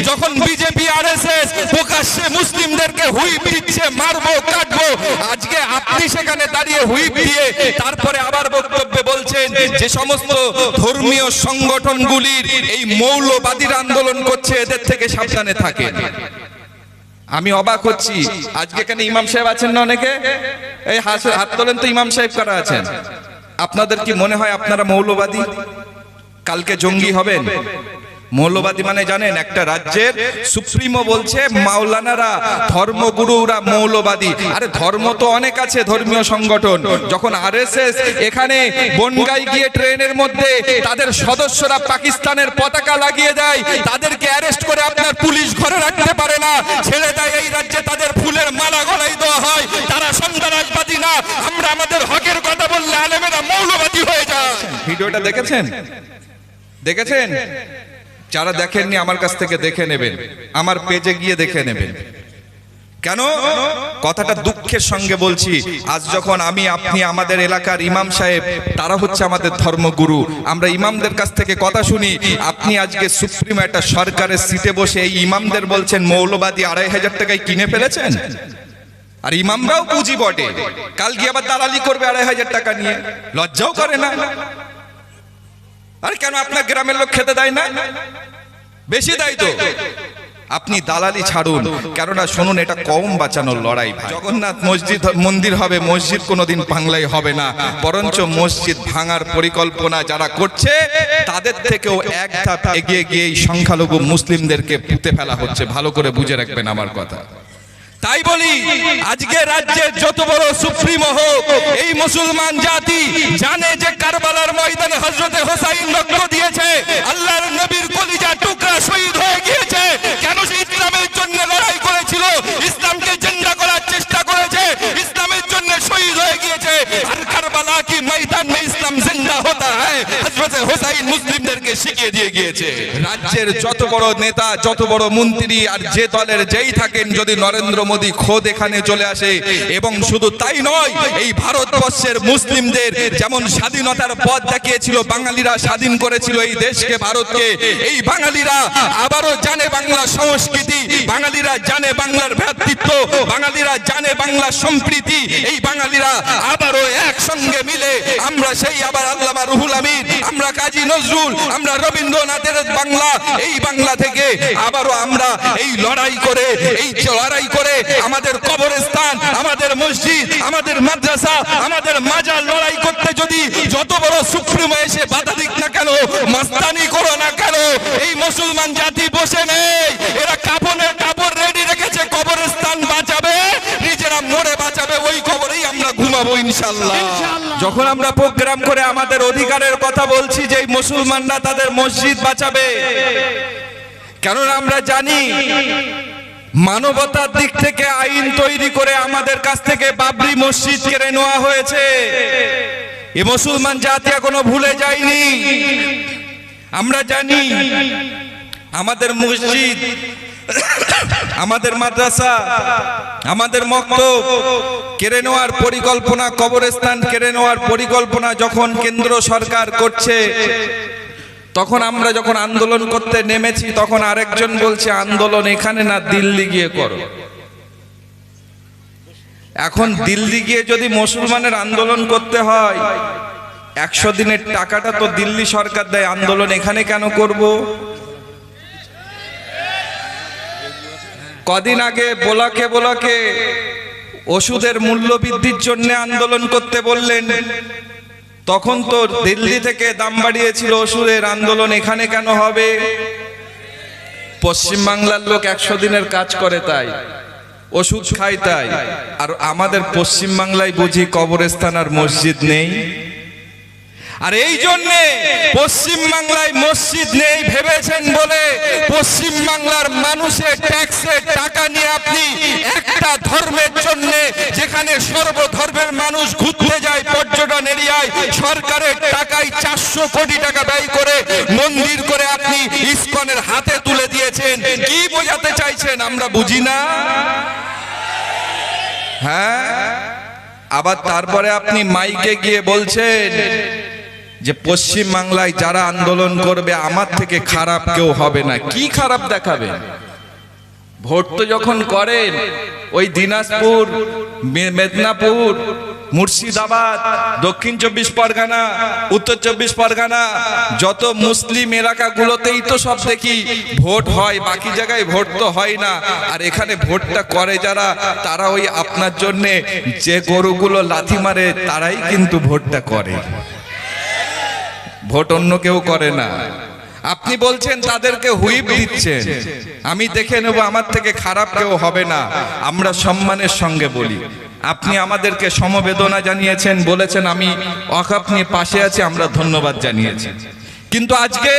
যখন BJP RSS প্রকাশ্যে মুসলিমদেরকে হুইপ দিচ্ছে, মারবো কাটবো, আজকে আপনি সেখানে দাঁড়িয়ে হুইপ দিয়ে তারপরে আবার বক্তব্যে বলছেন যে সমস্ত ধর্মীয় সংগঠনগুলির এই মৌলবাদীর আন্দোলন করছে, এদের থেকে সাবধানে থাকেন। আমি অবাক হচ্ছি, আজকে এখানে ইমাম সাহেব আছেন না অনেকে, এই হাত তোলেন তো, ইমাম সাহেব কারা আছেন? আপনাদের কি মনে হয় আপনারা মৌলবাদী? কালকে জঙ্গি হবেন? মৌলবাদী মানে জানেন, একটা রাজ্যের সুপ্রিমো বলছে মাওলানারা ধর্মগুরুরা মৌলবাদী। আরে ধর্ম তো অনেক আছে, ধর্মীয় সংগঠন। যখন আরএসএস এখানে বনগাই গিয়ে ট্রেনের মধ্যে তাদের সদস্যরা পাকিস্তানের পতাকা লাগিয়ে দেয়, তাদেরকে অ্যারেস্ট করে আপনার পুলিশ ঘরে রাখতে পারে না, ছেড়ে দেয়, এই রাজ্যে তাদের ফুলের মালা গলায় দেওয়া হয়, তারা সন্ত্রাসবাদী না। আমরা আমাদের হকের কথা বললে আলেমেরা মৌলবাদী হয়ে যায়। ভিডিওটা দেখেছেন? দেখেছেন? যারা দেখেননি আমার কাছ থেকে দেখে নেবেন, আমার পেজে গিয়ে দেখে নেবেন। কেন কথাটা দুঃখের সঙ্গে বলছি, আজ যখন আমি আপনি আমাদের এলাকার ইমাম সাহেব, তারা হচ্ছে আমাদের ধর্মগুরু, আমরা ইমামদের কাছ থেকে কথা শুনি। আপনি আজকে সুপ্রিম একটা সরকারের সিটে বসে এই ইমামদের বলছেন মৌলবাদী, 2500 টাকায় কিনে ফেলেছেন। আর ইমামরাও পুঁজি বটে, কাল গিয়ে আবার দালালি করবে 2500 টাকা নিয়ে, লজ্জাও করে না? আর কেন আপনার গ্রামের লোক খেতে দেয় না? বেশি দেয় তো। আপনি দালালি ছাড়ুন, কেননা শুনুন, এটা কম বাঁচানোর লড়াই। জগন্নাথ মসজিদ মন্দির হবে, মসজিদ কোনোদিন বাংলায় হবে না, বরঞ্চ মসজিদ ভাঙার পরিকল্পনা যারা করছে তাদের থেকেও এক ধাপ এগিয়ে গিয়ে এই সংখ্যালঘু মুসলিমদেরকে পুঁতে ফেলা হচ্ছে। ভালো করে বুঝে রাখবেন আমার কথা। তাই বলি, আজকে রাজ্যের যত বড় সুপ্রিমো হোক, এই মুসলমান জাতি জানে যে কারবালার ময়দানে হযরতে হোসাইন রক্ত দিয়েছে, আল্লাহর নবীর কলিজা টুকরা শহীদ হয়ে গিয়েছে। কেন? সে ইসলামের জন্য লড়াই করেছিল, ইসলামকে জিন্দা করার চেষ্টা করেছে, ইসলামের জন্য শহীদ হয়ে গিয়েছে। আর কারবালা কি ময়দান মে ইসলাম জিন্দা হতা হ্যায়, হযরতে হোসাইন মুসলিমদেরকে শিখিয়ে দিয়ে গিয়েছে। রাজ্যের যত বড় নেতা, যত বড় মন্ত্রী আর যে দলের যেই থাকেন, যদি নরেন্দ্র মোদী খোদ এখানে চলে আসে, এবং শুধু তাই নয়, এই ভারতবর্ষের মুসলিমদের যেমন স্বাধীনতার পথ দেখিয়েছিল, বাঙালিরা স্বাধীন করেছিল এই দেশকে, ভারতকে, এই বাঙালিরা আবারও জানে বাংলা সংস্কৃতি, বাঙালিরা জানে বাংলার ভ্রাতৃত্ব, বাঙালিরা জানে বাংলার সম্প্রীতি। এই বাঙালিরা আবারও একসঙ্গে মিলে আমরা সেই আবার আল্লামা রুহুল আমিন, আমরা কাজী নজরুল, আমরা রবীন্দ্রনাথের বাংলা, এই বাংলা থেকে আবারও আমরা এই লড়াই করে আমাদের কবরস্থান, আমাদের মসজিদ, আমাদের মাদ্রাসা, আমাদের মাজার লড়াই করতে যদি যত বড় সুপ্রিমো এসে বাধা দিক না কেন, মাস্তানি করো না কেন, এই মুসলমান জাতি বসে নেই। এরা কাপড়ের কাপড় রেডি রেখেছে, কবরস্থান বাঁচাবে, নিজেরা মরে বাঁচাবে, ওই কবরেই আমরা ঘুমাবো ইনশাআল্লাহ। যখন আমরা প্রোগ্রাম করে আমাদের অধিকারের কথা বলছি যে মুসলমানরা তাদের মসজিদ বাঁচাবে, কেননা আমরা জানি মানবতার দিক থেকে আইন তৈরি করে আমাদের কাছ থেকে বাবরি মসজিদ কেড়ে নেওয়া হয়েছে। এ মুসলমান জাতি এখনো ভুলে যায়নি। আমরা জানি আমাদের মসজিদ, আমাদের মাদ্রাসা, আমাদের মক্তব কেড়ে নেওয়ার পরিকল্পনা, কবরস্থান কেড়ে নেওয়ার পরিকল্পনা যখন কেন্দ্র সরকার করছে, তখন আমরা যখন আন্দোলন করতে নেমেছি, তখন আরেকজন বলছে আন্দোলন এখানে না, দিল্লি গিয়ে করো। এখন দিল্লি গিয়ে যদি মুসলমানের আন্দোলন করতে হয়, 100 দিনের টাকাটা তো দিল্লি সরকার দেয়, আন্দোলন এখানে কেন করব? কদিন আগে বোলাকে ওষুধের মূল্য বৃদ্ধির জন্য আন্দোলন করতে বললেন, তখন তো দিল্লি থেকে দাম বাড়িয়েছিল ওষুধের, আন্দোলন এখানে কেন হবে? পশ্চিম বাংলার লোক 100 দিনের কাজ করে তাই, ওষুধ খায় তাই, আর আমাদের পশ্চিম বাংলায় বুঝি কবরস্থান আর মসজিদ নেই। আর এই জন্য পশ্চিম বাংলায় মসজিদ নেই ভেবেছেন বলে পশ্চিম বাংলার মানুষের ট্যাক্সের টাকা নিয়ে আপনি একটা ধর্মের জন্য, যেখানে সর্বধর্মের মানুষ ঘুরতে যায় পর্যটন এরিয়ায়, সরকারের টাকায় 400 কোটি টাকা ব্যয় করে মন্দির করে আপনি ইসকনের হাতে তুলে দিয়েছেন। কি বোঝাতে চাইছেন আমরা বুঝি না? হ্যাঁ, আবার তারপরে আপনি মাইকে গিয়ে বলছেন যে পশ্চিম বাংলায় যারা আন্দোলন করবে আমার থেকে খারাপ কেউ হবে না। কি খারাপ দেখাবে? ভোট তো যখন করেন ওই দিনাজপুর, মেদিনীপুর, মুর্শিদাবাদ, দক্ষিণ 24 পরগনা, উত্তর 24 পরগনা, যত মুসলিম এলাকাগুলোতেই তো সব দেখি ভোট হয়, বাকি জায়গায় ভোট তো হয় না। আর এখানে ভোটটা করে যারা, তারা ওই আপনার জন্যে যে গরুগুলো লাথি মারে তারাই কিন্তু ভোটটা করে, ভোট অন্য কেউ করে না। আপনি বলছেন তাদেরকে হুইপ দিচ্ছেন, আমি দেখে নেব আমার থেকে খারাপ কেউ হবে না। আমরা সম্মানের সঙ্গে বলি, আপনি আমাদেরকে সমবেদনা জানিয়েছেন, বলেছেন আমি আপনি পাশে আছি, আমরা ধন্যবাদ জানিয়েছি। কিন্তু আজকে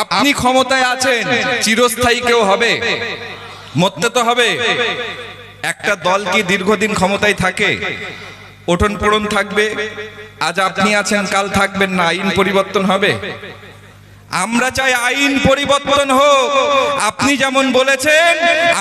আপনি ক্ষমতায় আছেন, চিরস্থায়ী কেউ হবে? মরতে তো হবে। একটা দল কি দীর্ঘদিন ক্ষমতায় থাকে? ওঠন পড়ন থাকবে, আজ আপনি আছেন কাল থাকবেন না, আইন পরিবর্তন হবে। আমরা চাই আইন পরিবর্তন হোক। আপনি যেমন বলেছেন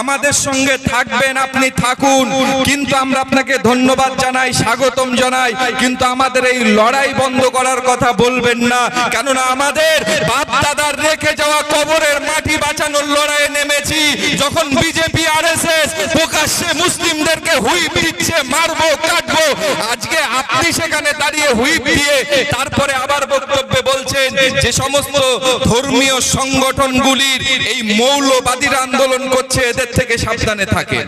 আমাদের সঙ্গে থাকবেন, আপনি থাকুন, কিন্তু আমরা আপনাকে ধন্যবাদ জানাই, স্বাগতম জানাই, কিন্তু আমাদের এই লড়াই বন্ধ করার কথা বলবেন না। কেননা আমাদের বাপ দাদার রেখে যাওয়া কবরের মাটি বাঁচানোর লড়াইয়ে নেমেছি। যখন বিজেপি আরএসএস প্রকাশ্যে মুসলিমদেরকে হুইপ দিচ্ছে, মারবো কাটবো, আজকে আপনি সেখানে দাঁড়িয়ে হুইপ দিয়ে তারপরে আবার বক্তব্যে বলছেন যে সমস্ত ধর্মীয় সংগঠনগুলির এই মৌলবাদীর আন্দোলন করছে, এদের থেকে সাবধানে থাকেন।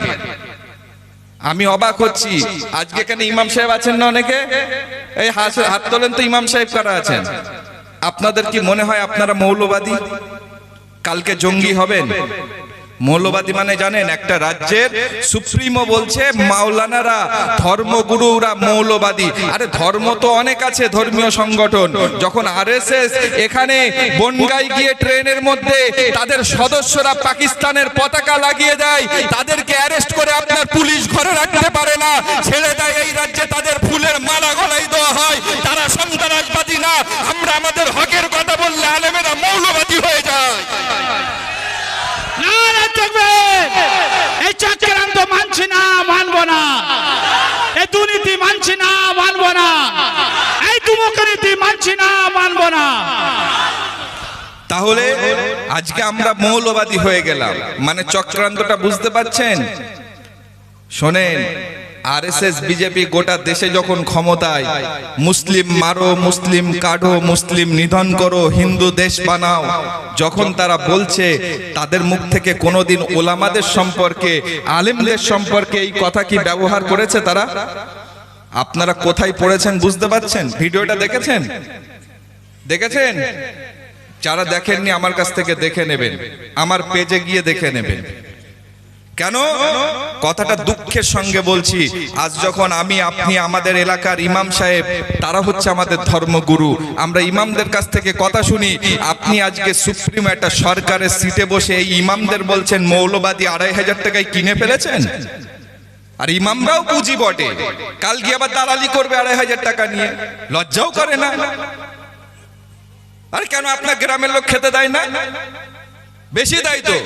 আমি অবাক হচ্ছি, আজকে এখানে ইমাম সাহেব আছেন না অনেকে? এই হাত তোলেন তো, ইমাম সাহেব কারা আছেন? আপনাদের কি মনে হয় আপনারা মৌলবাদী? কালকে জঙ্গি হবেন? মৌলবাদী মানে জানেন, একটা রাজ্যের সুপ্রিমো বলছে মাওলানারা, ধর্মগুরুরা মৌলবাদী। আরে ধর্ম তো অনেক আছে, ধর্মীয় সংগঠন। যখন আরএসএস এখানে বনগাই গিয়ে ট্রেনের মধ্যে তাদের সদস্যরা পাকিস্তানের পতাকা লাগিয়ে দেয়, তাদেরকে অ্যারেস্ট করে আপনার পুলিশ ঘরে রাখতে পারে না, ছেড়ে দেয়, এই রাজ্যে তাদের ফুলের মালা গলায় দেওয়া হয়, তারা সন্ত্রাসবাদী না। আমরা আমাদের হকের কথা বললে আলেমেরা মৌলবাদী হয়ে যায়। এই চক্রান্ত মানছি না, মানবো না। এই দুর্নীতি মানছি না, মানবো না। এই দুমুখনীতি মানছি না, মানবো না। তাহলে আজকে আমরা মৌলবাদী হয়ে গেলাম, মানে চক্রান্তটা বুঝতে পারছেন? শোনেন, আরএসএস বিজেপি গোটা দেশে যখন ক্ষমতায়, মুসলিম মারো, মুসলিম কাঢ়ো, মুসলিম নিধন করো, হিন্দু দেশ বানাও, যখন তারা বলছে, তাদের মুখ থেকে কোনোদিন ওলামাদের সম্পর্কে, আলেমদের সম্পর্কে এই কথা কি ব্যবহার করেছে তারা? আপনারা কোথায় পড়েছেন বুঝতে পারছেন? ভিডিওটা দেখেছেন? দেখেছেন? যারা দেখেননি আমার কাছ থেকে দেখে নেবেন, আমার পেজে গিয়ে দেখে নেবেন। কেন কথাটা দুঃখের সঙ্গে বলছি, আজ যখন আমি আপনি আমাদের এলাকার ইমাম সাহেব, তারা হচ্ছে আমাদের ধর্মগুরু, আমরা ইমামদের কাছ থেকে কথা শুনি। আপনি আজকে সুপ্রিম একটা সরকারের সিটে বসে এই ইমামদের বলছেন মৌলবাদী, 2500 টাকায় কিনে ফেলেছেন। আর ইমামরাও পুঁজি বটে, কাল গিয়ে আবার দালালি করবে 2500 টাকা নিয়ে, লজ্জাও করে না? আর কেন আপনার গ্রামের লোক খেতে দেয় না? বেশি দেয় তো।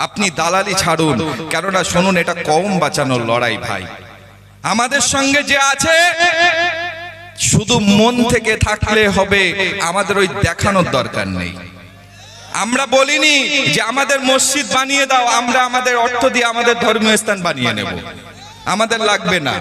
আপনি দালালি ছাড়ুন, কেননা শুনুন, এটা কওম বাঁচানোর লড়াই ভাই। আমাদের সঙ্গে যে আছে শুধু মন থেকে থাকলে হবে, আমাদের ওই দেখানোর দরকার নেই। আমরা বলিনি যে আমাদের মসজিদ বানিয়ে দাও, আমরা আমাদের অর্থ দিয়ে আমাদের ধর্মীয় স্থান বানিয়ে নেব, আমাদের লাগবে না,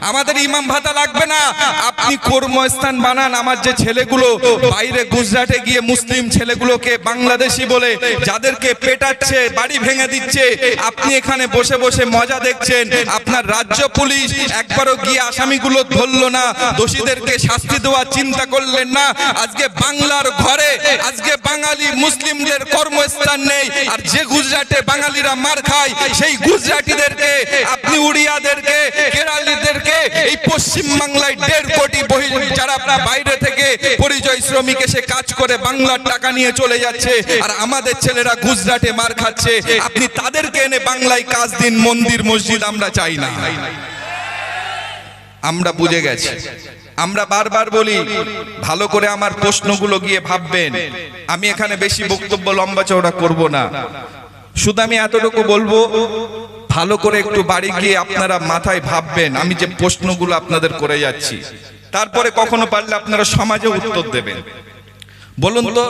আমাদের ইমাম ভাতা লাগবে না। আপনি কর্মস্থান বানান। আমার যে ছেলেগুলো বাইরে গুজরাটে গিয়ে মুসলিম ছেলেগুলোকে বাংলাদেশি বলে যাদেরকে পেটাচ্ছে, বাড়ি ভেঙে দিচ্ছে, আপনি এখানে বসে বসে মজা দেখছেন। আপনার রাজ্য পুলিশ একবারও গিয়ে আসামিগুলো ধরলো না, দোষীদেরকে শাস্তি দেওয়ার চিন্তা করলেন না। আজকে বাংলার ঘরে আজকে বাঙালি মুসলিমদের কর্মস্থান নেই, আর যে গুজরাটে বাঙালিরা মার খায়, সেই গুজরাটিদেরকে আপনি উড়িয়াদের কেরালিদেরকে এই পশ্চিম বাংলায় 1.5 কোটি যারা আপনার বাইরে থেকে পরিচয় শ্রমিক এসে কাজ করে বাংলার টাকা নিয়ে চলে যাচ্ছে, আর আমাদের ছেলেরা গুজরাটে মার খাচ্ছে। আপনি তাদেরকে এনে বাংলায় কাজ দিন, মন্দির মসজিদ আমরা চাই না। আমরা বুঝে গেছি। আমরা বারবার বলি, ভালো করে আমার প্রশ্নগুলো গিয়ে ভাববেন। আমি এখানে বেশি বক্তব্য লম্বা চওড়া করব না, শুধু আমি এতটুকু বলবো, ভালো করে একটু বাড়ি গিয়ে আপনারা মাথায় ভাববেন। আমি যে প্রশ্নগুলো আপনাদের করে যাচ্ছি, তারপরে কখনো পারলে আপনারা সমাজে উত্তর দেবেন। বলুন তো,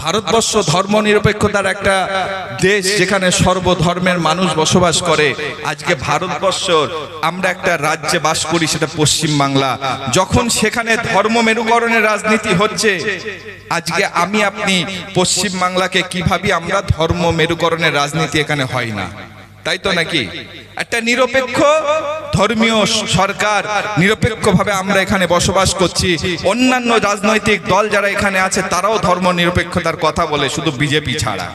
ভারতবর্ষ ধর্মনিরপেক্ষতার একটা দেশ, যেখানে সর্বধর্মের মানুষ বসবাস করে। আজকে ভারতবর্ষ আমরা একটা রাজ্যে বাস করি, সেটা পশ্চিম বাংলা। যখন সেখানে ধর্ম মেরুকরণের রাজনীতি হচ্ছে, আজকে আমি আপনি পশ্চিম বাংলাকে কিভাবে আমরা ধর্ম মেরুকরণের রাজনীতি এখানে হয় না, তাই তো নাকি? একটা নিরপেক্ষ ধর্মীয় সরকার, নিরপেক্ষভাবে আমরা এখানে বসবাস করছি। অন্যান্য রাজনৈতিক দল যারা এখানে আছে তারাও ধর্ম নিরপেক্ষতার কথা বলে, শুধু বিজেপি ছাড়া।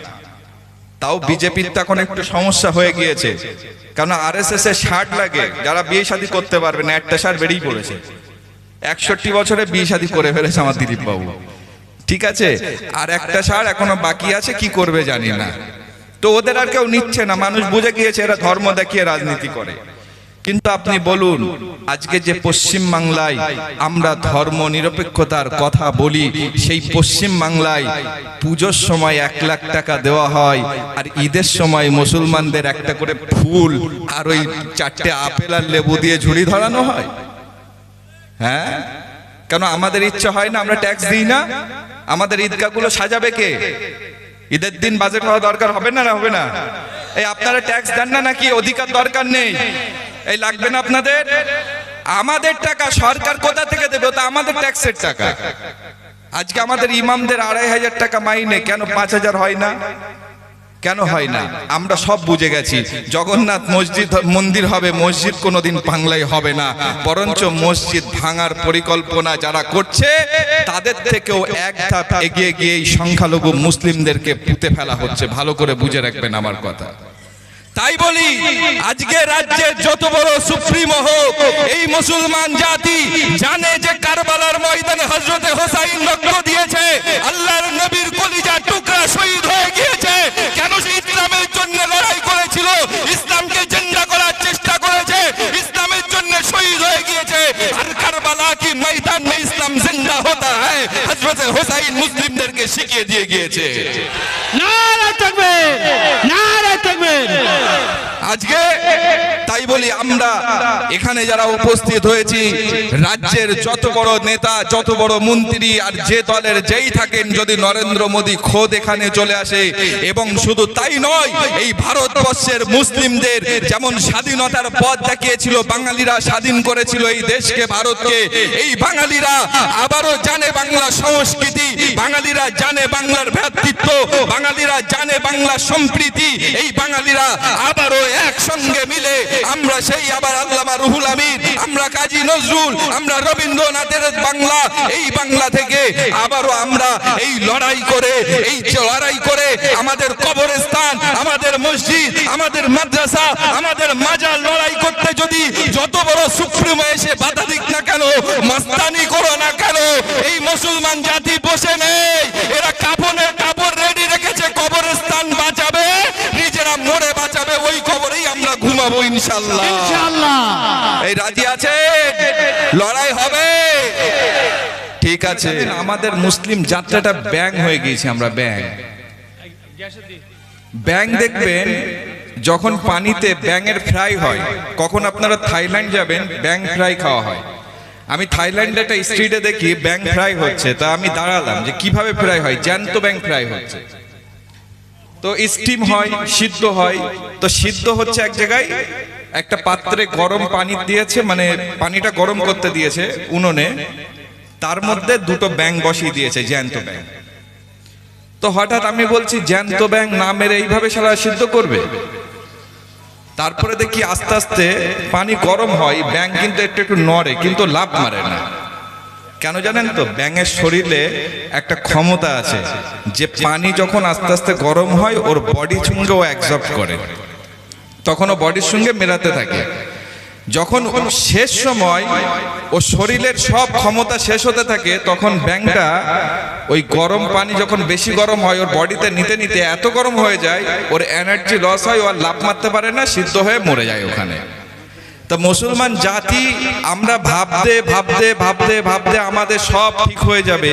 তাও বিজেপির তো এখন একটু সমস্যা হয়ে গিয়েছে, কারণ আরএসএস এর শার্ট লাগে, যারা বিয়ে শাদী করতে পারবে না, একটা শার্ট বেরিয়ে পড়েছে। 61 বছরে বিয়ে শাদী করে ফেলেছে আমার দিলীপ বাবু, ঠিক আছে? আর একটা শার্ট এখনো বাকি আছে, কি করবে জানি না। তো ওদের আর কেউ নিচ্ছে না, মানুষ বুঝে গিয়েছে এরা ধর্ম দেখিয়ে রাজনীতি করে। কিন্তু আপনি বলুন, আজকে যে পশ্চিম বাংলায় আমরা ধর্ম নিরপেক্ষতার কথা বলি, সেই পশ্চিম বাংলায় পুজোর সময় 1 লাখ টাকা দেওয়া হয়, আর ঈদের সময় মুসলমানদের একটা করে ফুল আর ওই 4টে আপেল আর লেবু দিয়ে ঝুড়ি ধরানো হয়। হ্যাঁ, কেন আমাদের ইচ্ছা হয় না? আমরা ট্যাক্স দিই না? আমাদের ঈদগাহগুলো সাজাবে কে? ঈদের দিন বাজেট হওয়া দরকার হবে না? হবে না? এই আপনারা ট্যাক্স দেন না নাকি? অধিকার দরকার নেই? এই লাগবে না আপনাদের? আমাদের টাকা সরকার কোথা থেকে দেবে? ওটা আমাদের ট্যাক্সের টাকা। আজকে আমাদের ইমামদের 2500 টাকা মাইনে, কেন 5000 হয় না? কেন হয় না? আমরা সব বুঝে গেছি। জগন্নাথ মন্দির হবে, মসজিদ কোনোদিন বাংলায় হবে না, বরঞ্চ মসজিদ ভাঙার পরিকল্পনা যারা করছে তাদের থেকেও এক ধাপ এগিয়ে গিয়ে এই সংখ্যালঘু মুসলিমদেরকে পুঁতে ফেলা হচ্ছে। ভালো করে বুঝে রাখবেন আমার কথা। তাই বলি, আজকে রাজ্যের যত বড় সুপ্রিমো হোক, এই মুসলমান জাতি জানে যে কারবালার ময়দানে হযরতে হোসাইন রক্ত দিয়েছে, আল্লাহর নবীর কলিজা টুকরা শহীদ হয়ে গিয়েছে। কেন? সে ইসলামের জন্য লড়াই করেছিল, ইসলামকে জিন্দা করার চেষ্টা করেছে, ইসলামের জন্য শহীদ হয়ে গিয়েছে। আর কারবালা কি ময়দান মে ইসলাম জিন্দা होता है, হযরতে হোসাইন মুসলিমদেরকে শিখিয়ে দিয়ে গিয়েছে। নারে তাকবীর, নারে তাকবীর। আজকে তাই বলি, আমরা এখানে যারা উপস্থিত হয়েছি, রাজ্যের যত বড় নেতা, যত বড় মন্ত্রী আর যে দলের যেই থাকেন, যদি নরেন্দ্র মোদী খোদ এখানে চলে আসে, এবং শুধু তাই নয়, এই ভারতবর্ষের মুসলিমদের যেমন স্বাধীনতার পথ দেখিয়েছিল, বাঙালিরা স্বাধীন করেছিল এই দেশকে, ভারতকে, এই বাঙালিরা আবারও জানে বাংলা সংস্কৃতি, বাঙালিরা জানে বাংলার ভ্রাতৃত্ব, বাঙালিরা জানে বাংলার সম্প্রীতি। এই বাঙালিরা আবারও একসঙ্গে মিলে আমরা সেই আবার আল্লামা রুহুল আমিন, আমরা কাজী নজরুল, আমরা রবীন্দ্রনাথের বাংলা, এই বাংলা থেকে আবারও আমরা এই লড়াই করে আমাদের কবরস্থান, আমাদের মসজিদ, আমাদের মাদ্রাসা, আমাদের মাজার লড়াই করতে যদি যত বড় সুপ্রিমো এসে বাধা দিক না কেন, মাস্তানি করো না কেন, এই মুসলমান জাতি বসে নেই। এরা কাফনের কাপড় রেডি রেখেছে, কবরস্থান বাঁচাবে, নিজেরা মরে বাঁচাবে, ওই কবরেই আমরা ঘুমাবো ইনশাআল্লাহ। ইনশাআল্লাহ। এই রাজি আছে? লড়াই হবে, ঠিক আছে? আমাদের মুসলিম যাত্রাটা ব্যাং হয়ে গিয়েছে। আমরা ব্যাং দেখবেন যখন পানিতে ব্যাঙের ফ্রাই হয়, কখন আপনারা থাইল্যান্ড যাবেন, ব্যাং ফ্রাই খাওয়া হয়। আমি থাইল্যান্ডে একটা স্ট্রিটে দেখি ব্যাং ফ্রাই হচ্ছে, তা আমি দাঁড়ালাম যে কিভাবে ফ্রাই হয়, জ্যান্ত ব্যাং ফ্রাই হচ্ছে। তো স্টিম হয়, সিদ্ধ হয়। তো সিদ্ধ হচ্ছে এক জায়গায়, একটা পাত্রে গরম পানি দিয়েছে, মানে পানিটা গরম করতে দিয়েছে উনুনে, তার মধ্যে 2টো ব্যাং বসিয়ে দিয়েছে, জ্যান্ত ব্যাং। তো হঠাৎ আমি বলছি, জ্যান্ত ব্যাং না মেরে এইভাবে সারা সিদ্ধ করবে? তারপরে দেখি আস্তে আস্তে পানি গরম হয়, ব্যাং কিন্তু একটু নড়ে, কিন্তু লাফ মারে না। কেন জানেন তো? ব্যাঙের শরীরে একটা ক্ষমতা আছে যে পানি যখন আস্তে আস্তে গরম হয়, ওর বডির সঙ্গে ও অ্যাবজর্ব করে, তখন ও বডির সঙ্গে মেলাতে থাকে। যখন শেষ সময় ও শরীরের সব ক্ষমতা শেষ হতে থাকে, তখন ব্যাঙটা ওই গরম পানি যখন বেশি গরম হয়, ওর বডিতে নিতে নিতে এত গরম হয়ে যায়, ওর এনার্জি লস হয়, ও আর লাফ মারতে পারে না, সিদ্ধ হয়ে মরে যায় ওখানে। তো মুসলমান জাতি আমরা ভাবতে আমাদের সব ঠিক হয়ে যাবে,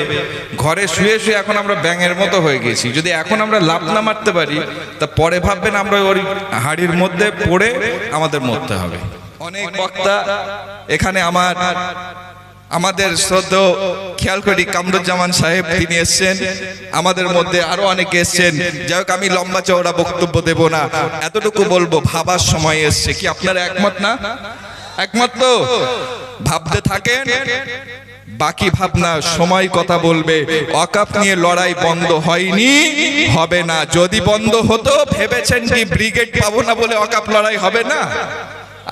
ঘরে শুয়ে শুয়ে এখন আমরা ব্যাঙের মতো হয়ে গেছি। যদি এখন আমরা লাফ না মারতে পারি, তা পরে ভাববেন আমরা ওই হাড়ির মধ্যে পড়ে আমাদের মরতে হবে। অনেক বক্তা এখানে আমাদের শ্রদ্ধেয় খেয়াল করি কামরুজ্জামান সাহেব তিনি এসছেন, আমাদের মধ্যে আরো অনেকে এসছেন। যাই হোক, আমি লম্বা চওড়া বক্তব্য দেব না, এতটুকু বলবো, ভাবার সময় এসছে। কি আপনারা একমত না? একমত তো? ভাবতে থাকেন, বাকি ভাবনা সময় কথা বলবে। ওয়াকফ নিয়ে লড়াই বন্ধ হয়নি, হবে না। যদি বন্ধ হতো, ভেবেছেন কি ব্রিগেড পাবো না বলে ওয়াকফ লড়াই হবে না?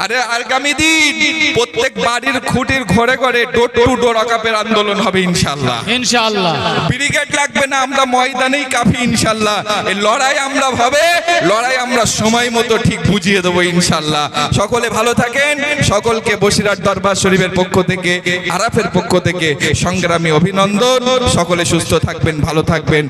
আরে আগামী দিন প্রত্যেক বাড়ির খুঁটির ঘরে ঘরে ডোর টু ডোর ওয়াকফের আন্দোলন হবে ইনশাআল্লাহ। ইনশাআল্লাহ ব্রিগেড লাগবে না, আমরা ময়দানেই কাফি ইনশাআল্লাহ। এই লড়াই আমরা ভাবে, লড়াই আমরা সময় মতো ঠিক বুঝিয়ে দেবো ইনশাআল্লাহ। সকলে ভালো থাকেন, সকলকে বসিরহাট দরবার শরীফের পক্ষ থেকে, আরাফের পক্ষ থেকে সংগ্রামী অভিনন্দন। সকলে সুস্থ থাকবেন, ভালো থাকবেন।